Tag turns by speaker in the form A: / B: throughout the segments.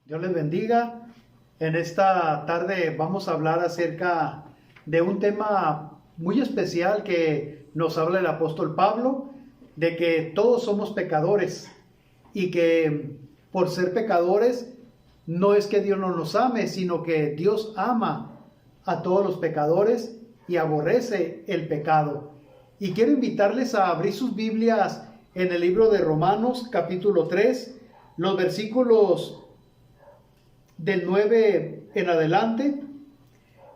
A: Dios les bendiga. En esta tarde vamos a hablar acerca de un tema muy especial que nos habla el apóstol Pablo, de que todos somos pecadores y que por ser pecadores no es que Dios no nos ame, sino que Dios ama a todos los pecadores y aborrece el pecado. Y quiero invitarles a abrir sus Biblias en el libro de Romanos, capítulo 3, los versículos del 9 en adelante.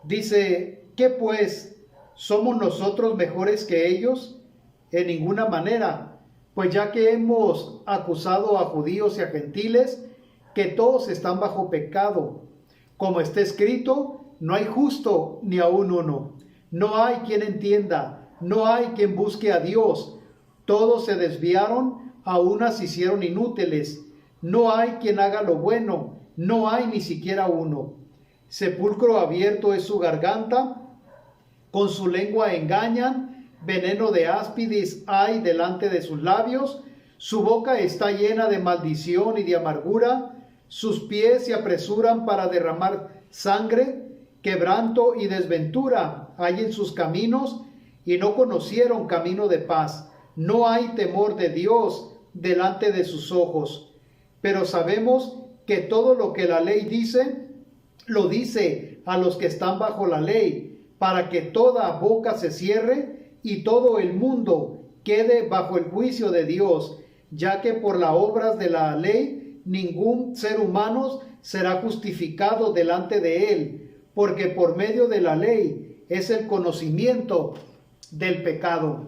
A: Dice: ¿qué pues? ¿Somos nosotros mejores que ellos? En ninguna manera, pues ya que hemos acusado a judíos y a gentiles, que todos están bajo pecado. Como está escrito: no hay justo ni aun uno, no hay quien entienda, no hay quien busque a Dios. Todos se desviaron, a unas se hicieron inútiles. No hay quien haga lo bueno, no hay ni siquiera uno. Sepulcro abierto es su garganta, con su lengua engañan, veneno de áspides hay delante de sus labios. Su boca está llena de maldición y de amargura, sus pies se apresuran para derramar sangre, quebranto y desventura hay en sus caminos, y no conocieron camino de paz. No hay temor de Dios delante de sus ojos. Pero sabemos que todo lo que la ley dice, lo dice a los que están bajo la ley, para que toda boca se cierre y todo el mundo quede bajo el juicio de Dios, ya que por las obras de la ley ningún ser humano será justificado delante de él, porque por medio de la ley es el conocimiento del pecado.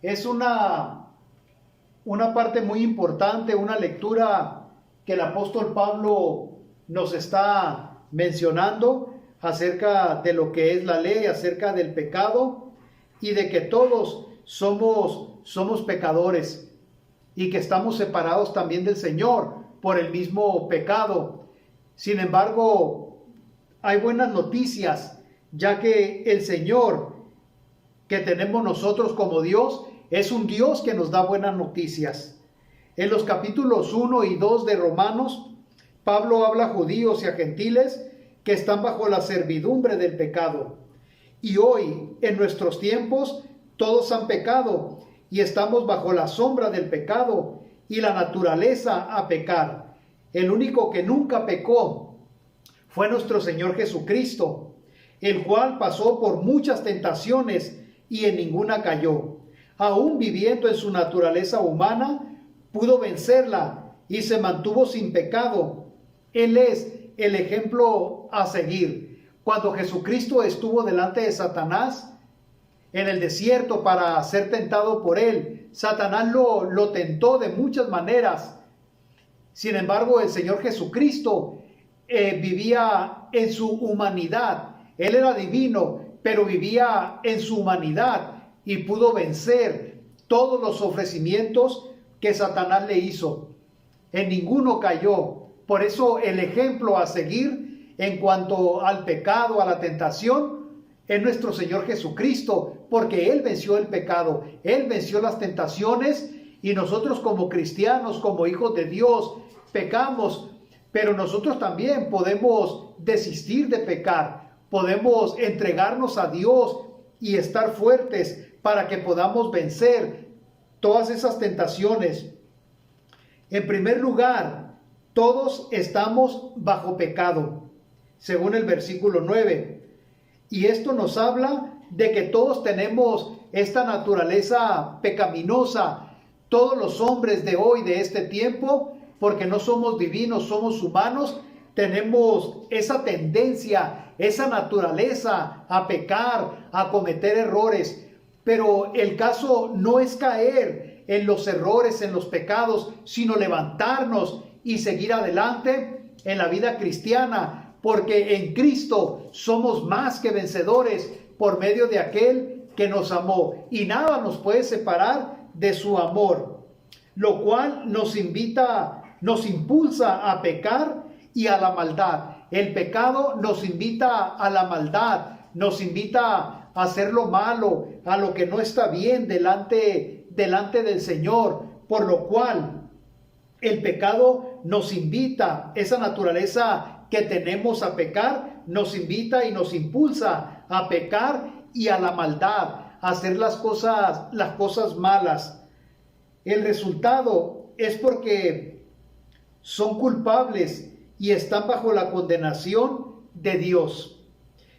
A: Es una parte muy importante, una lectura que el apóstol Pablo nos está mencionando acerca de lo que es la ley, acerca del pecado y de que todos somos pecadores y que estamos separados también del Señor por el mismo pecado. Sin embargo, hay buenas noticias, ya que el Señor que tenemos nosotros como Dios es un Dios que nos da buenas noticias. En los capítulos 1 y 2 de Romanos, Pablo habla a judíos y a gentiles que están bajo la servidumbre del pecado. Y hoy, en nuestros tiempos, todos han pecado y estamos bajo la sombra del pecado y la naturaleza a pecar. El único que nunca pecó fue nuestro Señor Jesucristo, el cual pasó por muchas tentaciones y en ninguna cayó. Aún viviendo en su naturaleza humana, pudo vencerla y se mantuvo sin pecado. Él es el ejemplo a seguir. Cuando Jesucristo estuvo delante de Satanás en el desierto para ser tentado por él, Satanás lo tentó de muchas maneras. Sin embargo, el Señor Jesucristo vivía en su humanidad. Él era divino, pero vivía en su humanidad y pudo vencer todos los ofrecimientos que Satanás le hizo. En ninguno cayó. Por eso el ejemplo a seguir en cuanto al pecado, a la tentación, es nuestro Señor Jesucristo, porque Él venció el pecado, Él venció las tentaciones, y nosotros como cristianos, como hijos de Dios, pecamos, pero nosotros también podemos desistir de pecar, podemos entregarnos a Dios y estar fuertes para que podamos vencer todas esas tentaciones. En primer lugar, todos estamos bajo pecado, según el versículo 9. Y esto nos habla de que todos tenemos esta naturaleza pecaminosa, todos los hombres de hoy, de este tiempo, porque no somos divinos, somos humanos, tenemos esa tendencia, esa naturaleza a pecar, a cometer errores. Pero el caso no es caer en los errores, en los pecados, sino levantarnos y seguir adelante en la vida cristiana, porque en Cristo somos más que vencedores por medio de aquel que nos amó, y nada nos puede separar de su amor, lo cual nos impulsa a pecar y a la maldad. El pecado nos invita a la maldad, nos invita a hacer lo malo, a lo que no está bien delante del Señor, por lo cual el pecado nos invita, esa naturaleza que tenemos a pecar, nos invita y nos impulsa a pecar y a la maldad, a hacer las cosas malas. El resultado es porque son culpables y están bajo la condenación de Dios.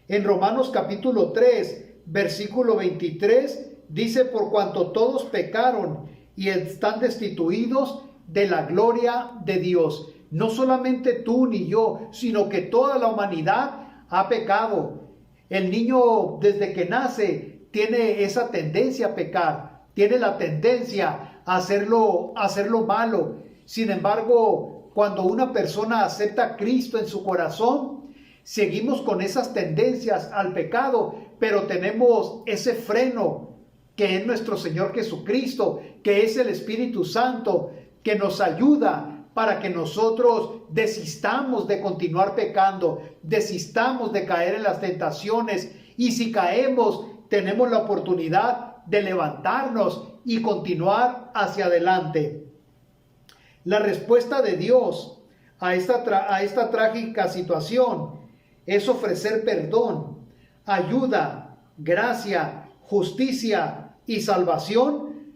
A: En Romanos capítulo 3, versículo 23, dice: por cuanto todos pecaron y están destituidos de la gloria de Dios. No solamente tú ni yo, sino que toda la humanidad ha pecado. El niño desde que nace tiene esa tendencia a pecar, tiene la tendencia a hacerlo malo. Sin embargo, cuando una persona acepta a Cristo en su corazón, seguimos con esas tendencias al pecado, pero tenemos ese freno que es nuestro Señor Jesucristo, que es el Espíritu Santo, que nos ayuda para que nosotros desistamos de continuar pecando, desistamos de caer en las tentaciones, y si caemos, tenemos la oportunidad de levantarnos y continuar hacia adelante. La respuesta de Dios a esta trágica situación es ofrecer perdón, ayuda, gracia, justicia y salvación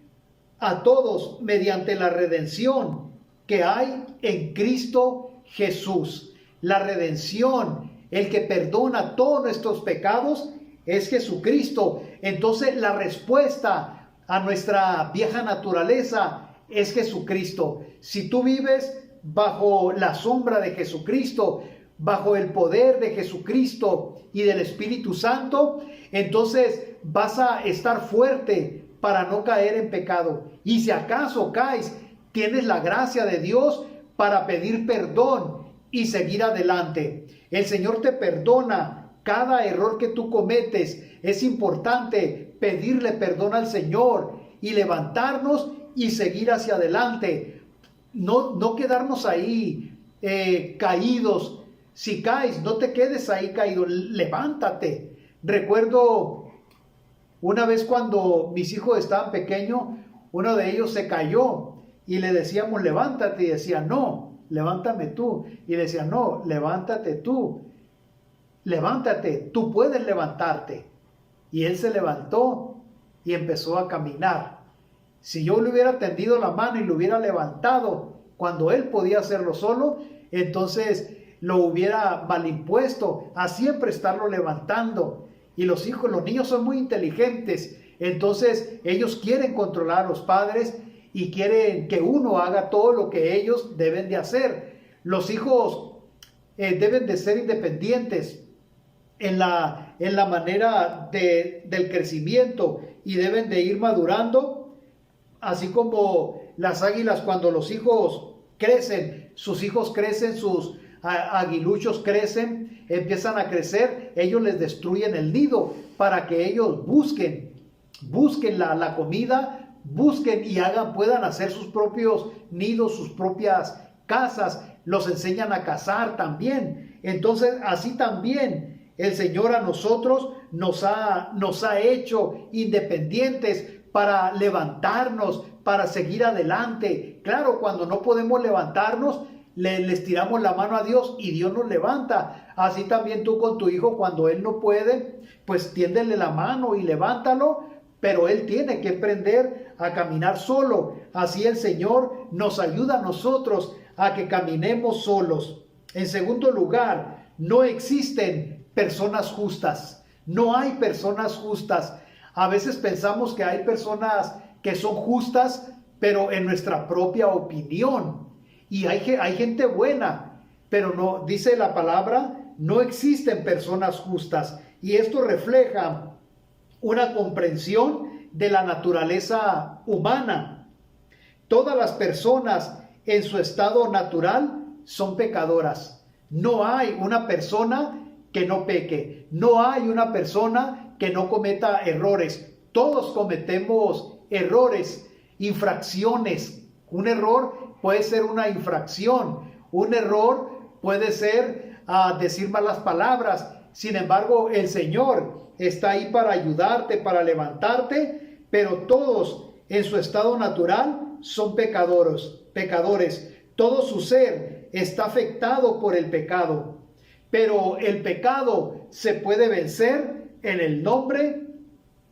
A: a todos mediante la redención que hay en Cristo Jesús. La redención, el que perdona todos nuestros pecados, es Jesucristo. Entonces la respuesta a nuestra vieja naturaleza es Jesucristo. Si tú vives bajo la sombra de Jesucristo, bajo el poder de Jesucristo y del Espíritu Santo, entonces vas a estar fuerte para no caer en pecado. Y si acaso caes, tienes la gracia de Dios para pedir perdón y seguir adelante. El Señor te perdona cada error que tú cometes. Es importante pedirle perdón al Señor y levantarnos y seguir hacia adelante. No quedarnos ahí caídos. Si caes, no te quedes ahí caído, levántate. Recuerdo una vez cuando mis hijos estaban pequeños, uno de ellos se cayó y le decíamos levántate, y decía no, levántame tú, y le decía no, levántate tú, levántate, tú puedes levantarte. Y él se levantó y empezó a caminar. Si yo le hubiera tendido la mano y lo hubiera levantado cuando él podía hacerlo solo, entonces lo hubiera mal impuesto a siempre estarlo levantando. Y los niños son muy inteligentes, entonces ellos quieren controlar a los padres y quieren que uno haga todo lo que ellos deben de hacer. Los hijos deben de ser independientes en la manera del crecimiento, y deben de ir madurando, así como las águilas cuando los hijos crecen, sus hijos crecen, sus aguiluchos crecen, empiezan a crecer, ellos les destruyen el nido para que ellos busquen la comida, busquen y puedan hacer sus propios nidos, sus propias casas, los enseñan a cazar también. Entonces así también el Señor a nosotros nos ha hecho independientes para levantarnos, para seguir adelante. Claro, cuando no podemos levantarnos, les tiramos la mano a Dios y Dios nos levanta. Así también tú con tu hijo, cuando él no puede, pues tiéndele la mano y levántalo, pero él tiene que aprender a caminar solo. Así el Señor nos ayuda a nosotros a que caminemos solos. En segundo lugar, no existen personas justas. No hay personas justas. A veces pensamos que hay personas que son justas, pero en nuestra propia opinión. Y hay gente buena, pero no, dice la palabra, no existen personas justas. Y esto refleja una comprensión de la naturaleza humana. Todas las personas en su estado natural son pecadoras. No hay una persona que no peque. No hay una persona que no cometa errores. Todos cometemos errores, infracciones. Un error puede ser una infracción. Un error puede ser decir malas palabras. Sin embargo, el Señor está ahí para ayudarte, para levantarte, pero todos en su estado natural son pecadores. Todo su ser está afectado por el pecado, pero el pecado se puede vencer en el nombre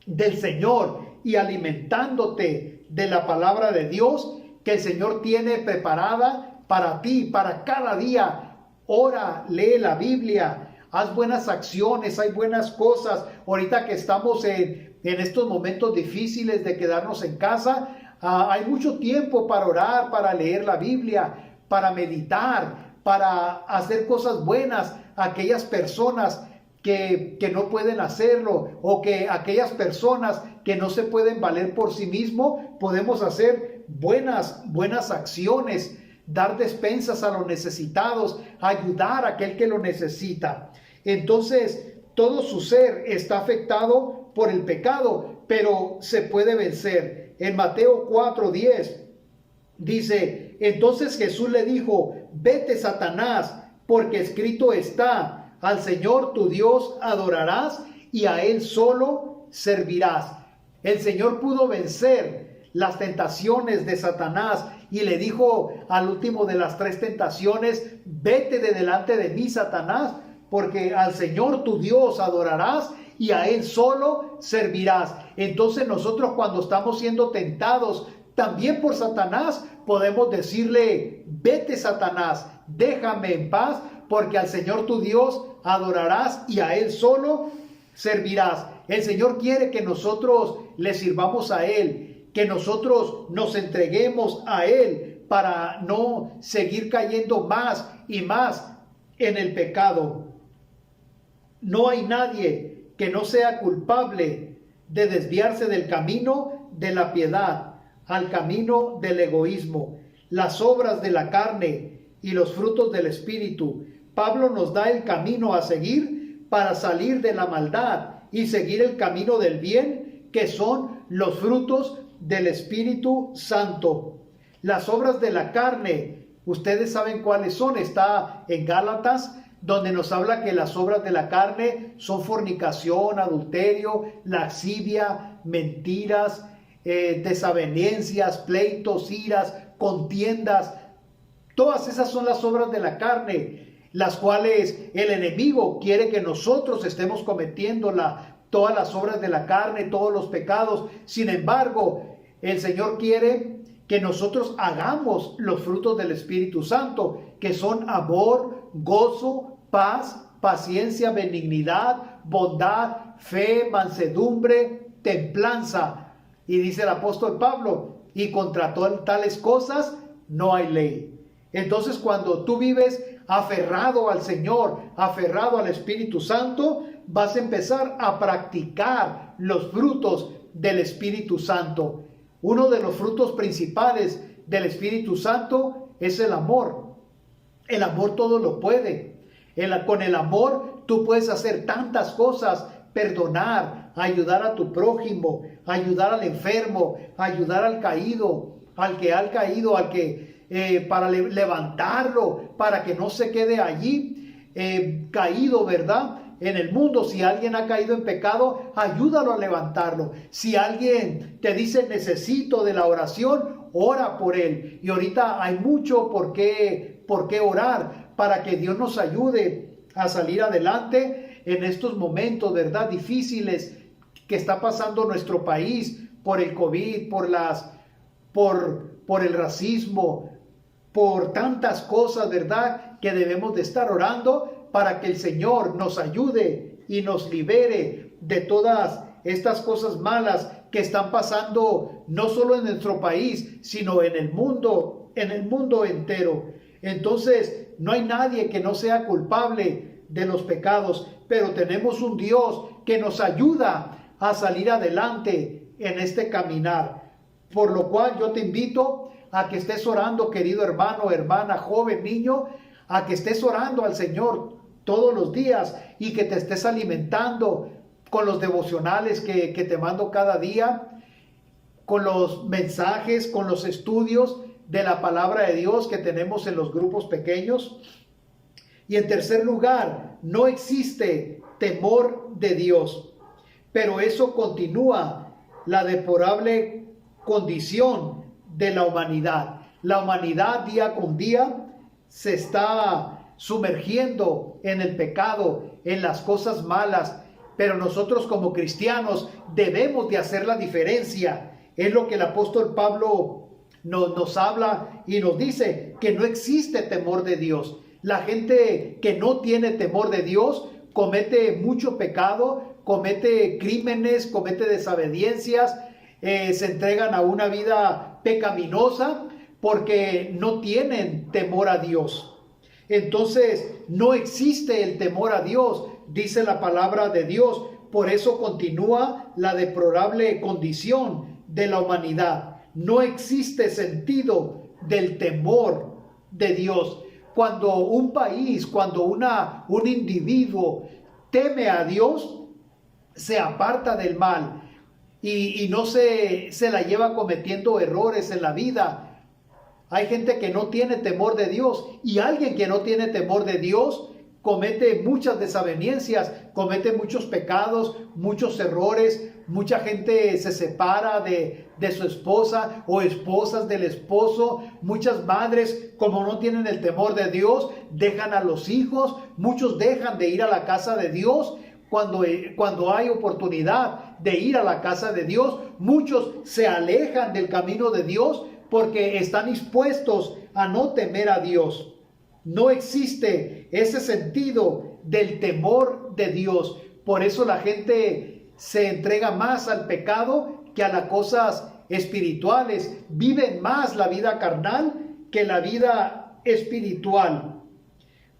A: del Señor y alimentándote de la palabra de Dios que el Señor tiene preparada para ti, para cada día. Ora, lee la Biblia, haz buenas acciones, hay buenas cosas. Ahorita que estamos en estos momentos difíciles de quedarnos en casa, hay mucho tiempo para orar, para leer la Biblia, para meditar, para hacer cosas buenas a aquellas personas que no pueden hacerlo, o que aquellas personas que no se pueden valer por sí mismos. Podemos hacer buenas acciones, dar despensas a los necesitados, ayudar a aquel que lo necesita. Entonces, todo su ser está afectado por el pecado, pero se puede vencer. En Mateo 4:10 dice: entonces Jesús le dijo: vete, Satanás, porque escrito está, al Señor tu Dios adorarás y a Él solo servirás. El Señor pudo vencer las tentaciones de Satanás y le dijo al último de las 3 tentaciones: vete de delante de mí, Satanás, porque al Señor tu Dios adorarás y a Él solo servirás. Entonces nosotros, cuando estamos siendo tentados también por Satanás, podemos decirle: vete, Satanás, déjame en paz, porque al Señor tu Dios adorarás y a Él solo servirás. El Señor quiere que nosotros le sirvamos a Él, que nosotros nos entreguemos a Él para no seguir cayendo más y más en el pecado. No hay nadie que no sea culpable de desviarse del camino de la piedad al camino del egoísmo, las obras de la carne y los frutos del Espíritu. Pablo nos da el camino a seguir para salir de la maldad y seguir el camino del bien, que son los frutos del Espíritu Santo. Las obras de la carne, ustedes saben cuáles son. Está en Gálatas, donde nos habla que las obras de la carne son fornicación, adulterio, lascivia, mentiras, desavenencias, pleitos, iras, contiendas. Todas esas son las obras de la carne, las cuales el enemigo quiere que nosotros estemos cometiendo todas las obras de la carne, todos los pecados. Sin embargo, el Señor quiere que nosotros hagamos los frutos del Espíritu Santo, que son amor, gozo, paz, paciencia, benignidad, bondad, fe, mansedumbre, templanza. Y dice el apóstol Pablo: y contra tales cosas no hay ley. Entonces, cuando tú vives aferrado al Señor, aferrado al Espíritu Santo, vas a empezar a practicar los frutos del Espíritu Santo. Uno de los frutos principales del Espíritu Santo es el amor. El amor todo lo puede. Con el amor tú puedes hacer tantas cosas: perdonar, ayudar a tu prójimo, ayudar al enfermo, ayudar al caído, al que para levantarlo, para que no se quede allí caído, ¿verdad? En el mundo, si alguien ha caído en pecado, ayúdalo a levantarlo. Si alguien te dice: necesito de la oración, ora por él. Y ahorita hay mucho por qué orar, para que Dios nos ayude a salir adelante en estos momentos, ¿verdad?, difíciles que está pasando nuestro país por el COVID, por el racismo, por tantas cosas, ¿verdad?, que debemos de estar orando para que el Señor nos ayude y nos libere de todas estas cosas malas que están pasando no solo en nuestro país, sino en el mundo entero. Entonces, no hay nadie que no sea culpable de los pecados, pero tenemos un Dios que nos ayuda a salir adelante en este caminar. Por lo cual yo te invito a que estés orando, querido hermano, hermana, joven, niño, a que estés orando al Señor todos los días y que te estés alimentando con los devocionales que te mando cada día, con los mensajes, con los estudios de la palabra de Dios que tenemos en los grupos pequeños. Y en tercer lugar, no existe temor de Dios, pero eso continúa la deplorable condición de la humanidad. La humanidad día con día se está sumergiendo en el pecado, en las cosas malas, pero nosotros como cristianos debemos de hacer la diferencia. Es lo que el apóstol Pablo nos habla y nos dice, que no existe temor de Dios. La gente que no tiene temor de Dios comete mucho pecado, comete crímenes, comete desobediencias, se entregan a una vida pecaminosa porque no tienen temor a Dios. Entonces no existe el temor a Dios, dice la palabra de Dios. Por eso continúa la deplorable condición de la humanidad. No existe sentido del temor de Dios. Cuando un país, cuando un individuo teme a Dios, se aparta del mal y no se la lleva cometiendo errores en la vida. Hay gente que no tiene temor de Dios, y alguien que no tiene temor de Dios comete muchas desavenencias, comete muchos pecados, muchos errores. Mucha gente se separa de su esposa, o esposas del esposo. Muchas madres, como no tienen el temor de Dios, dejan a los hijos. Muchos dejan de ir a la casa de Dios cuando hay oportunidad de ir a la casa de Dios. Muchos se alejan del camino de Dios porque están dispuestos a no temer a Dios. No existe ese sentido del temor de Dios. Por eso la gente se entrega más al pecado que a las cosas espirituales. Viven más la vida carnal que la vida espiritual.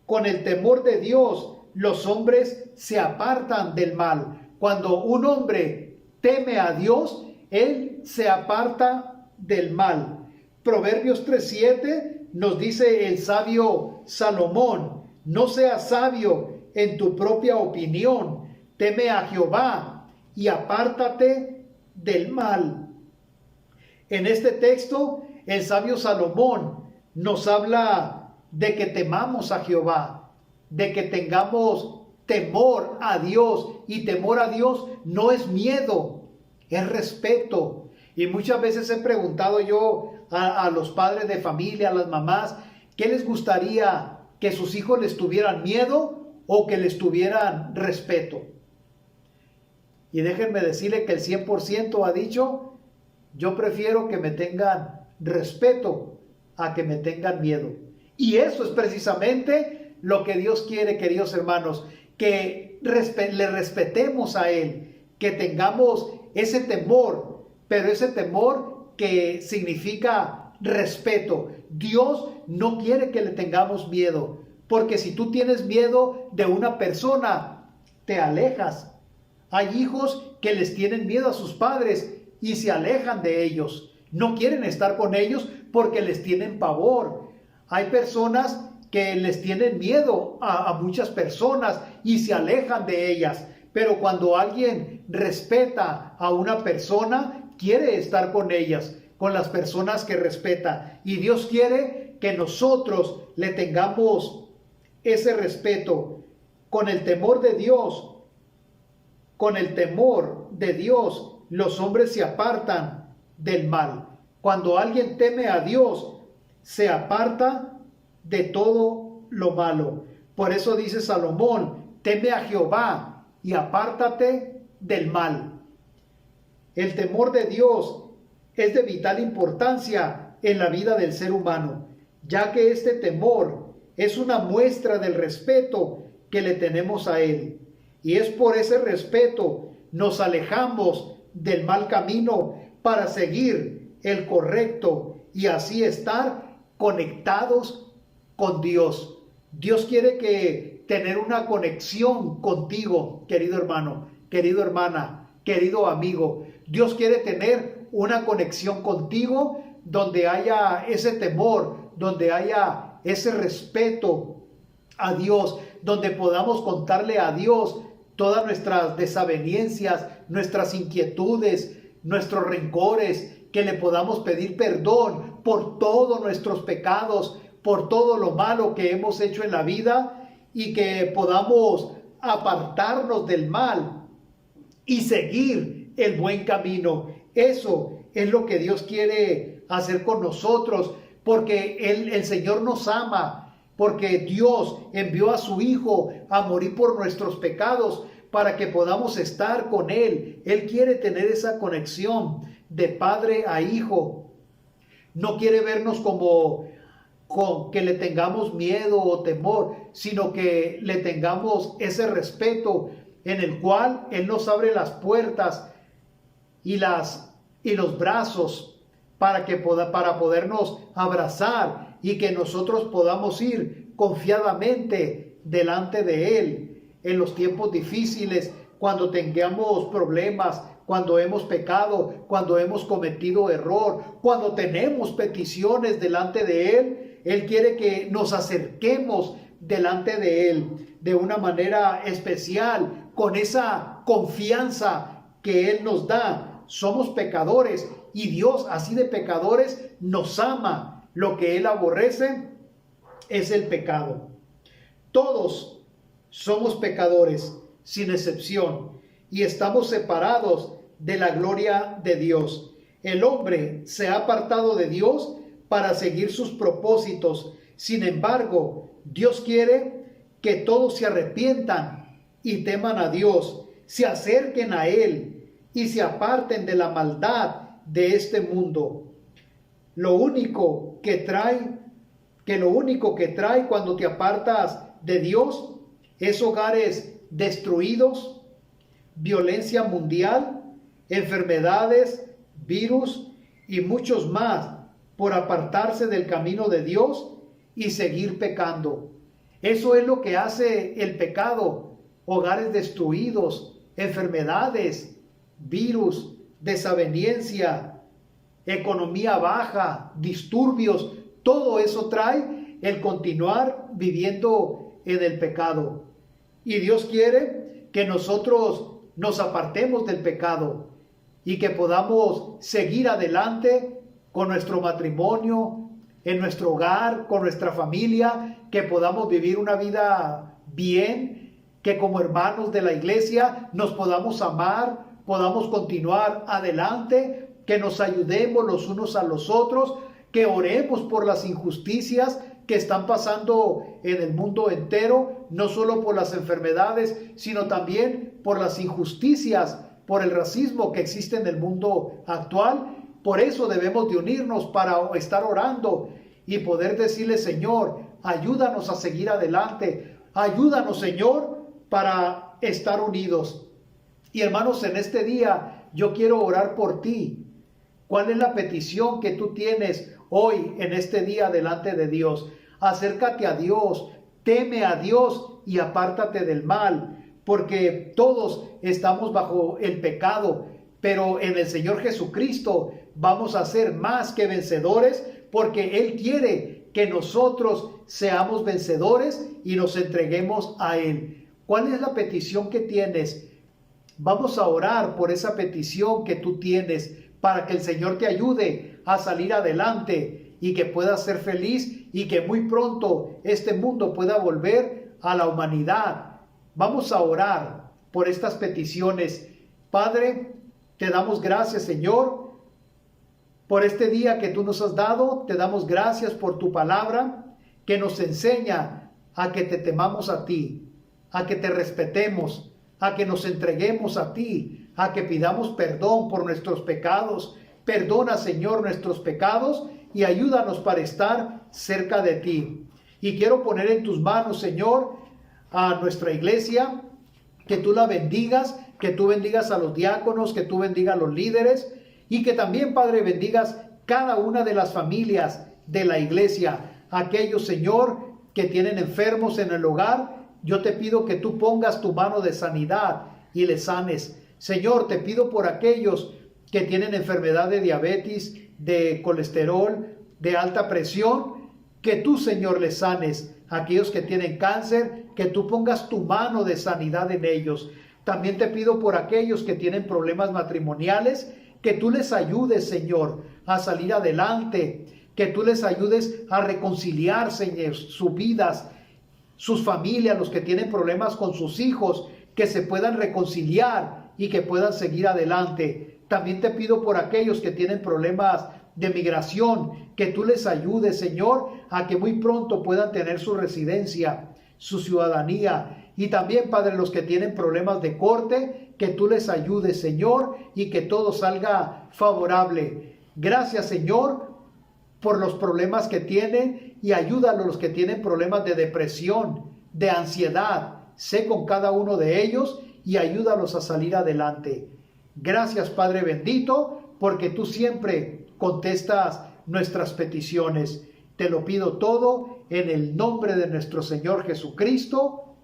A: Con el temor de Dios, los hombres se apartan del mal. Cuando un hombre teme a Dios, él se aparta del mal. Proverbios 3:7 nos dice el sabio Salomón: no seas sabio en tu propia opinión, teme a Jehová y apártate del mal. En este texto, el sabio Salomón nos habla de que temamos a Jehová, de que tengamos temor a Dios. Y temor a Dios no es miedo, es respeto. Y muchas veces he preguntado yo a los padres de familia, a las mamás, ¿qué les gustaría? ¿Que sus hijos les tuvieran miedo o que les tuvieran respeto? Y déjenme decirle que el 100% ha dicho: yo prefiero que me tengan respeto a que me tengan miedo. Y eso es precisamente lo que Dios quiere, queridos hermanos, que le respetemos a Él, que tengamos ese temor, pero ese temor que significa respeto. Dios no quiere que le tengamos miedo, porque si tú tienes miedo de una persona, te alejas. Hay hijos que les tienen miedo a sus padres y se alejan de ellos. No quieren estar con ellos porque les tienen pavor. Hay personas que les tienen miedo a muchas personas y se alejan de ellas. Pero cuando alguien respeta a una persona, quiere estar con ellas, con las personas que respeta. Y Dios quiere que nosotros le tengamos ese respeto. Con el temor de Dios, los hombres se apartan del mal. Cuando alguien teme a Dios, se aparta de todo lo malo. Por eso dice Salomón: teme a Jehová y apártate del mal. El temor de Dios es de vital importancia en la vida del ser humano, ya que este temor es una muestra del respeto que le tenemos a Él. Y es por ese respeto nos alejamos del mal camino para seguir el correcto y así estar conectados con Dios. Dios quiere tener una conexión contigo, querido hermano, querida hermana, querido amigo. Dios quiere tener una conexión contigo donde haya ese temor, donde haya ese respeto a Dios, donde podamos contarle a Dios todas nuestras desavenencias, nuestras inquietudes, nuestros rencores, que le podamos pedir perdón por todos nuestros pecados, por todo lo malo que hemos hecho en la vida, y que podamos apartarnos del mal y seguir el buen camino. Eso es lo que Dios quiere hacer con nosotros, porque el Señor nos ama, porque Dios envió a su Hijo a morir por nuestros pecados para que podamos estar con Él. Él quiere tener esa conexión de padre a hijo. No quiere vernos como con que le tengamos miedo o temor, sino que le tengamos ese respeto en el cual Él nos abre las puertas y los brazos para podernos abrazar y que nosotros podamos ir confiadamente delante de Él en los tiempos difíciles, cuando tengamos problemas, cuando hemos pecado, cuando hemos cometido error, cuando tenemos peticiones delante de Él. Él quiere que nos acerquemos delante de Él de una manera especial, con esa confianza que Él nos da. Somos pecadores y Dios, así de pecadores, nos ama. Lo que Él aborrece es el pecado. Todos somos pecadores, sin excepción, y estamos separados de la gloria de Dios. El hombre se ha apartado de Dios para seguir sus propósitos. Sin embargo, Dios quiere que todos se arrepientan y teman a Dios, se acerquen a Él y se aparten de la maldad de este mundo. Lo único que trae cuando te apartas de Dios es hogares destruidos, violencia mundial, enfermedades, virus y muchos más por apartarse del camino de Dios y seguir pecando. Eso es lo que hace el pecado: hogares destruidos, enfermedades, virus, desaveniencia, economía baja, disturbios. Todo eso trae el continuar viviendo en el pecado. Y Dios quiere que nosotros nos apartemos del pecado y que podamos seguir adelante con nuestro matrimonio, en nuestro hogar, con nuestra familia, que podamos vivir una vida bien, que como hermanos de la iglesia nos podamos amar, podamos continuar adelante, que nos ayudemos los unos a los otros, que oremos por las injusticias que están pasando en el mundo entero, no solo por las enfermedades, sino también por las injusticias, por el racismo que existe en el mundo actual. Por eso debemos de unirnos para estar orando y poder decirle: Señor, ayúdanos a seguir adelante, ayúdanos, Señor, para estar unidos. Y hermanos, en este día yo quiero orar por ti. ¿Cuál es la petición que tú tienes hoy en este día delante de Dios? Acércate a Dios, teme a Dios y apártate del mal, porque todos estamos bajo el pecado, pero en el Señor Jesucristo vamos a ser más que vencedores, porque Él quiere que nosotros seamos vencedores y nos entreguemos a Él. ¿Cuál es la petición que tienes? Vamos a orar por esa petición que tú tienes, para que el Señor te ayude a salir adelante y que puedas ser feliz y que muy pronto este mundo pueda volver a la humanidad. Vamos a orar por estas peticiones. Padre, te damos gracias, Señor, por este día que tú nos has dado. Te damos gracias por tu palabra que nos enseña a que te temamos a ti, a que te respetemos, a que nos entreguemos a ti, a que pidamos perdón por nuestros pecados. Perdona, Señor, nuestros pecados y ayúdanos para estar cerca de ti. Y quiero poner en tus manos, Señor, a nuestra iglesia, que tú la bendigas, que tú bendigas a los diáconos, que tú bendigas a los líderes y que también, Padre, bendigas cada una de las familias de la iglesia. Aquellos, Señor, que tienen enfermos en el hogar, yo te pido que tú pongas tu mano de sanidad y les sanes. Señor, te pido por aquellos que tienen enfermedad de diabetes, de colesterol, de alta presión, que tú, Señor, les sanes. Aquellos que tienen cáncer, que tú pongas tu mano de sanidad en ellos. También te pido por aquellos que tienen problemas matrimoniales, que tú les ayudes, Señor, a salir adelante, que tú les ayudes a reconciliar, Señor, sus vidas, sus familias, los que tienen problemas con sus hijos, que se puedan reconciliar y que puedan seguir adelante. También te pido por aquellos que tienen problemas de migración, que tú les ayudes, Señor, a que muy pronto puedan tener su residencia, su ciudadanía. Y también, Padre, los que tienen problemas de corte, que tú les ayudes, Señor, y que todo salga favorable. Gracias, Señor, por los problemas que tienen, y ayúdalos los que tienen problemas de depresión, de ansiedad. Sé con cada uno de ellos y ayúdalos a salir adelante. Gracias, Padre bendito, porque tú siempre contestas nuestras peticiones. Te lo pido todo en el nombre de nuestro Señor Jesucristo.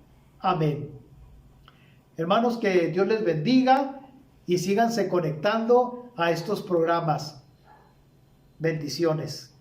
A: Amén. Hermanos, que Dios les bendiga y síganse conectando a estos programas. Bendiciones.